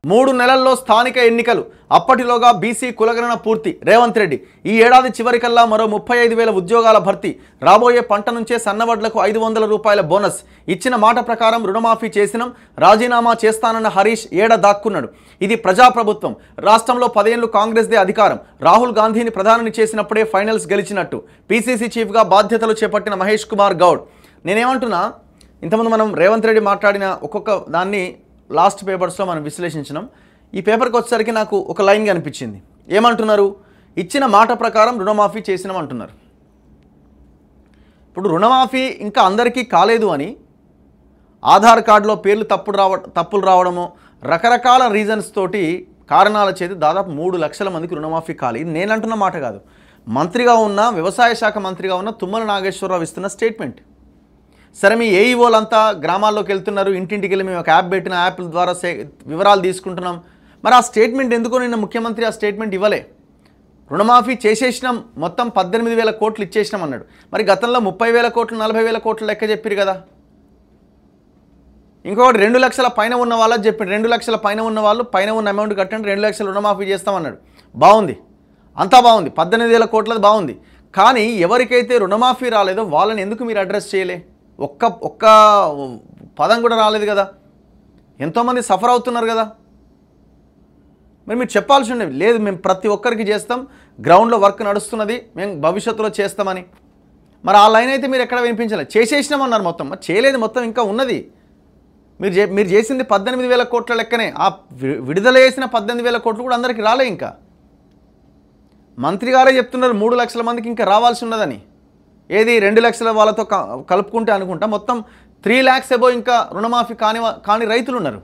3 నెలల్లో స్థానిక ఎన్నికలు, అప్పటిలోగా బీసీ కులగణన పూర్తి. రేవంత్ రెడ్డి ఈ ఏడాది చివరికల్లా మరో 35,000 ఉద్యోగాల భర్తీ. రాబోయే పంట నుంచే సన్నవడ్లకు 500 రూపాయల బోనస్. ఇచ్చిన మాట ప్రకారం రుణమాఫీ చేసినాం, రాజీనామా చేస్తానన్న హరీష్ ఏడ దాక్కున్నాడు. ఇది ప్రజాప్రభుత్వం. రాష్ట్రంలో 10 ఏళ్లు కాంగ్రెస్దే అధికారం. రాహుల్ గాంధీని ప్రధానిని చేసినప్పుడే ఫైనల్స్ గెలిచినట్టు. పీసీసీ చీఫ్గా బాధ్యతలు చేపట్టిన మహేష్ కుమార్ గౌడ్. నేనేమంటున్నా, ఇంతకుముందు మనం రేవంత్ రెడ్డి మాట్లాడిన ఒక్కొక్క దాన్ని లాస్ట్ పేపర్స్లో మనం విశ్లేషించినాం. ఈ పేపర్కి వచ్చేసరికి నాకు ఒక లైన్ కనిపించింది. ఏమంటున్నారు? ఇచ్చిన మాట ప్రకారం రుణమాఫీ చేసినాం అంటున్నారు. ఇప్పుడు రుణమాఫీ ఇంకా అందరికీ కాలేదు అని ఆధార్ కార్డులో పేర్లు తప్పులు రావడము, రకరకాల రీజన్స్ తోటి కారణాల చేతి దాదాపు 3 లక్షల మందికి రుణమాఫీ కాలేదు. ఇది నేను అంటున్న మాట కాదు. మంత్రిగా ఉన్న, వ్యవసాయ శాఖ మంత్రిగా ఉన్న తుమ్మల నాగేశ్వరరావు ఇస్తున్న స్టేట్మెంట్. సరే, మీ ఏఈఓలంతా గ్రామాల్లోకి వెళ్తున్నారు, ఇంటింటికి వెళ్ళి మేము ఒక యాప్ పెట్టిన, యాప్ ద్వారా వివరాలు తీసుకుంటున్నాం. మరి ఆ స్టేట్మెంట్ ఎందుకో నిన్న ముఖ్యమంత్రి ఆ స్టేట్మెంట్ ఇవ్వలే. రుణమాఫీ చేసేసినాం, మొత్తం 18,000 కోట్లు ఇచ్చేసినాం అన్నాడు. మరి గతంలో 30,000 కోట్లు 40,000 కోట్లు లెక్క చెప్పారు కదా. ఇంకొకటి 2 లక్షల పైన ఉన్న వాళ్ళకి చెప్పాడు. 2 లక్షల పైన ఉన్న వాళ్ళు పైన ఉన్న అమౌంట్ కట్టండి, 2 లక్షలు రుణమాఫీ చేస్తామన్నాడు. బాగుంది, అంతా బాగుంది, 18,000 కోట్లది బాగుంది. కానీ ఎవరికైతే రుణమాఫీ రాలేదో వాళ్ళని ఎందుకు మీరు అడ్రస్ చేయలే? ఒక్క పదం కూడా రాలేదు కదా. ఎంతోమంది సఫర్ అవుతున్నారు కదా. మరి మీరు చెప్పాల్సి ఉండేది. లేదు, మేము ప్రతి ఒక్కరికి చేస్తాం, గ్రౌండ్లో వర్క్ నడుస్తున్నది, మేము భవిష్యత్తులో చేస్తామని. మరి ఆ లైన్ అయితే మీరు ఎక్కడ వినిపించలేదు. చేసేసినామన్నారు మొత్తం. మరి చేయలేదు, మొత్తం ఇంకా ఉన్నది. మీరు చేసింది 18,000 కోట్ల లెక్కనే. ఆ విడుదల చేసిన 18,000 కోట్లు కూడా అందరికీ రాలే. ఇంకా మంత్రి గారే చెప్తున్నారు 3 లక్షల మందికి ఇంకా రావాల్సి ఉన్నదని. ఏది 2 లక్షల వాళ్ళతో కలుపుకుంటే అనుకుంటా మొత్తం 3 lakhs అబోవ్ ఇంకా రుణమాఫీ కాని రైతులు ఉన్నారు.